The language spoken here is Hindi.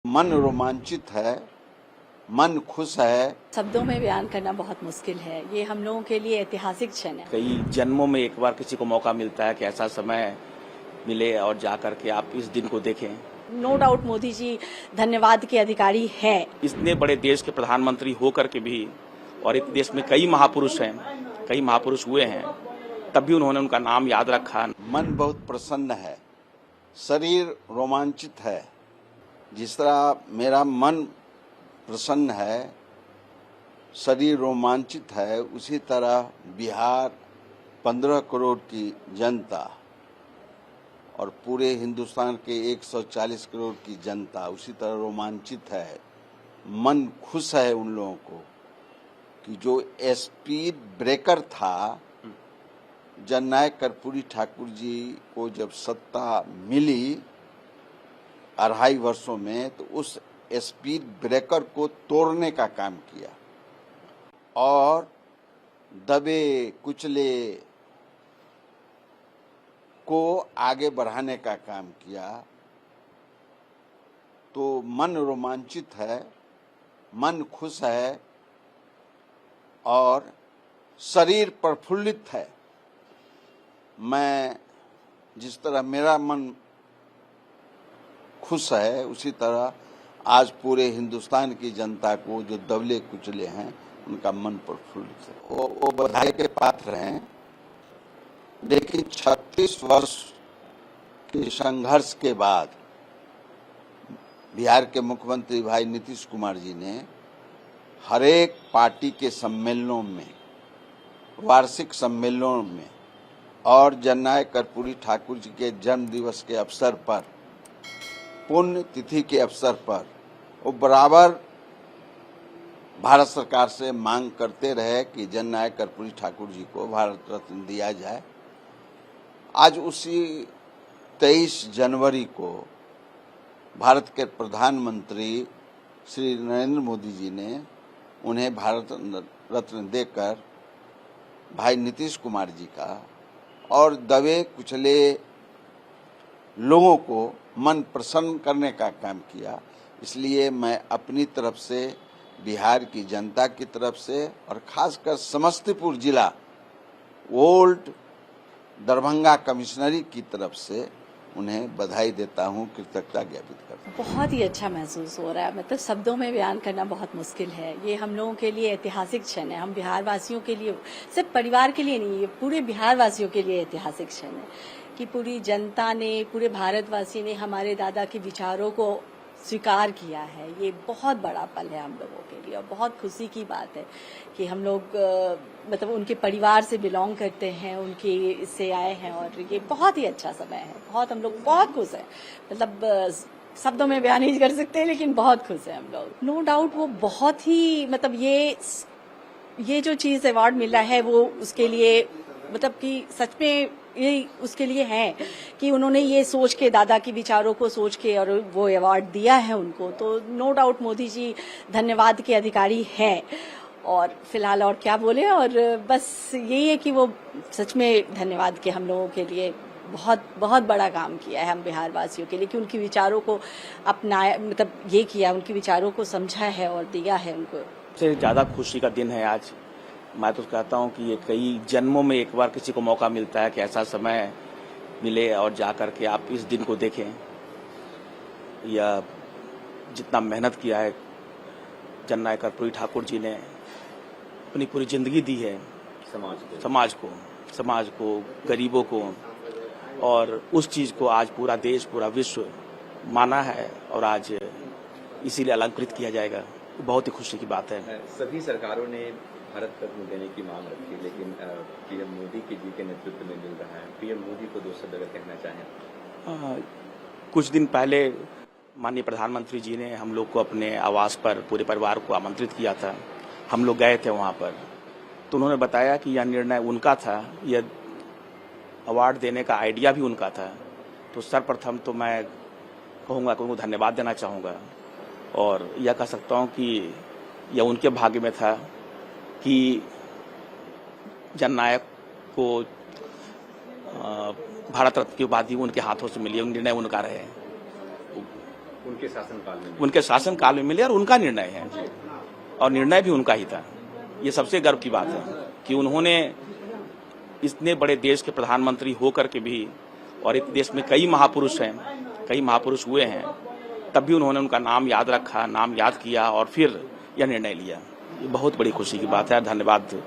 मन रोमांचित है, मन खुश है। शब्दों में बयान करना बहुत मुश्किल है। ये हम लोगों के लिए ऐतिहासिक क्षण है। कई जन्मों में एक बार किसी को मौका मिलता है कि ऐसा समय मिले और जाकर के आप इस दिन को देखें। नो डाउट मोदी जी धन्यवाद के अधिकारी हैं। इतने बड़े देश के प्रधानमंत्री होकर के भी, और इस देश में कई महापुरुष हैं, कई महापुरुष हुए हैं, तब भी उन्होंने उनका नाम याद रखा। मन बहुत प्रसन्न है, शरीर रोमांचित है। जिस तरह मेरा मन प्रसन्न है, शरीर रोमांचित है, उसी तरह बिहार 15 करोड़ की जनता और पूरे हिंदुस्तान के 140 करोड़ की जनता उसी तरह रोमांचित है। मन खुश है उन लोगों को कि जो स्पीड ब्रेकर था, जननायक कर्पूरी ठाकुर जी को जब सत्ता मिली 2.5 वर्षों में, तो उस स्पीड ब्रेकर को तोड़ने का काम किया और दबे कुचले को आगे बढ़ाने का काम किया। तो मन रोमांचित है, मन खुश है और शरीर प्रफुल्लित है। मैं जिस तरह मेरा मन खुश है, उसी तरह आज पूरे हिंदुस्तान की जनता को जो दबले कुचले हैं उनका मन प्रफुल्लित है। वो बधाई के पात्र हैं। लेकिन 36 वर्ष के संघर्ष के बाद बिहार के मुख्यमंत्री भाई नीतीश कुमार जी ने हर एक पार्टी के सम्मेलनों में, वार्षिक सम्मेलनों में और जननायक कर्पूरी ठाकुर जी के जन्म दिवस के अवसर पर, पुण्य तिथि के अवसर पर वो बराबर भारत सरकार से मांग करते रहे कि जननायक कर्पूरी ठाकुर जी को भारत रत्न दिया जाए। आज उसी 23 जनवरी को भारत के प्रधानमंत्री श्री नरेंद्र मोदी जी ने उन्हें भारत रत्न देकर भाई नीतीश कुमार जी का और दबे कुचले लोगों को मन प्रसन्न करने का काम किया। इसलिए मैं अपनी तरफ से, बिहार की जनता की तरफ से और खासकर समस्तीपुर जिला ओल्ड दरभंगा कमिश्नरी की तरफ से उन्हें बधाई देता हूं, कृतज्ञता ज्ञापित करता हूं। बहुत ही अच्छा महसूस हो रहा है। मतलब शब्दों में बयान करना बहुत मुश्किल है। ये हम लोगों के लिए ऐतिहासिक क्षण है। हम बिहार वासियों के लिए, सिर्फ परिवार के लिए नहीं, ये पूरे बिहार वासियों के लिए ऐतिहासिक क्षण है कि पूरी जनता ने, पूरे भारतवासी ने हमारे दादा के विचारों को स्वीकार किया है। ये बहुत बड़ा पल है हम लोगों के लिए और बहुत खुशी की बात है कि हम लोग मतलब उनके परिवार से बिलोंग करते हैं, उनके इससे आए हैं और ये बहुत ही अच्छा समय है। बहुत हम लोग बहुत खुश हैं। मतलब शब्दों में बयान नहीं कर सकते, लेकिन बहुत खुश हैं हम लोग। नो डाउट वो बहुत ही मतलब ये जो चीज अवार्ड मिला है वो उसके लिए मतलब कि सच में ये उसके लिए है कि उन्होंने ये सोच के, दादा के विचारों को सोच के और वो अवार्ड दिया है उनको। तो नो डाउट मोदी जी धन्यवाद के अधिकारी हैं। और फिलहाल और क्या बोले, और बस यही है कि वो सच में धन्यवाद के हम लोगों के लिए बहुत बहुत बड़ा काम किया है हम बिहार वासियों के लिए कि उनके विचारों को अपनाया, मतलब ये किया, उनके विचारों को समझा है और दिया है उनको। सबसे ज़्यादा खुशी का दिन है आज। मैं तो कहता हूं कि ये कई जन्मों में एक बार किसी को मौका मिलता है कि ऐसा समय मिले और जाकर के आप इस दिन को देखें। या जितना मेहनत किया है जननायक कर्पूरी ठाकुर जी ने, अपनी पूरी जिंदगी दी है समाज को, गरीबों को, और उस चीज़ को आज पूरा देश, पूरा विश्व माना है और आज इसीलिए अलंकृत किया जाएगा। बहुत ही खुशी की बात है। सभी सरकारों ने भारत रत्न देने की मांग रखी, लेकिन पीएम मोदी जी के नेतृत्व में मिल रहा है। पीएम मोदी को 2 शब्द अगर कहना चाहें। कुछ दिन पहले माननीय प्रधानमंत्री जी ने हम लोग को अपने आवास पर पूरे परिवार को आमंत्रित किया था। हम लोग गए थे वहाँ पर, तो उन्होंने बताया कि यह निर्णय उनका था, यह अवार्ड देने का आइडिया भी उनका था। तो सर्वप्रथम तो मैं कहूँगा कि उनको धन्यवाद देना चाहूँगा और यह कह सकता हूँ कि यह उनके भाग्य में था कि जननायक को भारत रत्न की उपाधि उनके हाथों से मिली। निर्णय उनका रहे। उनके शासनकाल में उनके शासनकाल में मिले और उनका निर्णय है, और निर्णय भी उनका ही था। ये सबसे गर्व की बात है कि उन्होंने इतने बड़े देश के प्रधानमंत्री होकर के भी, और इस देश में कई महापुरुष हैं, कई महापुरुष हुए हैं, तब भी उन्होंने उनका नाम याद रखा, नाम याद किया और फिर यह निर्णय लिया। ये बहुत बड़ी खुशी की बात है। धन्यवाद।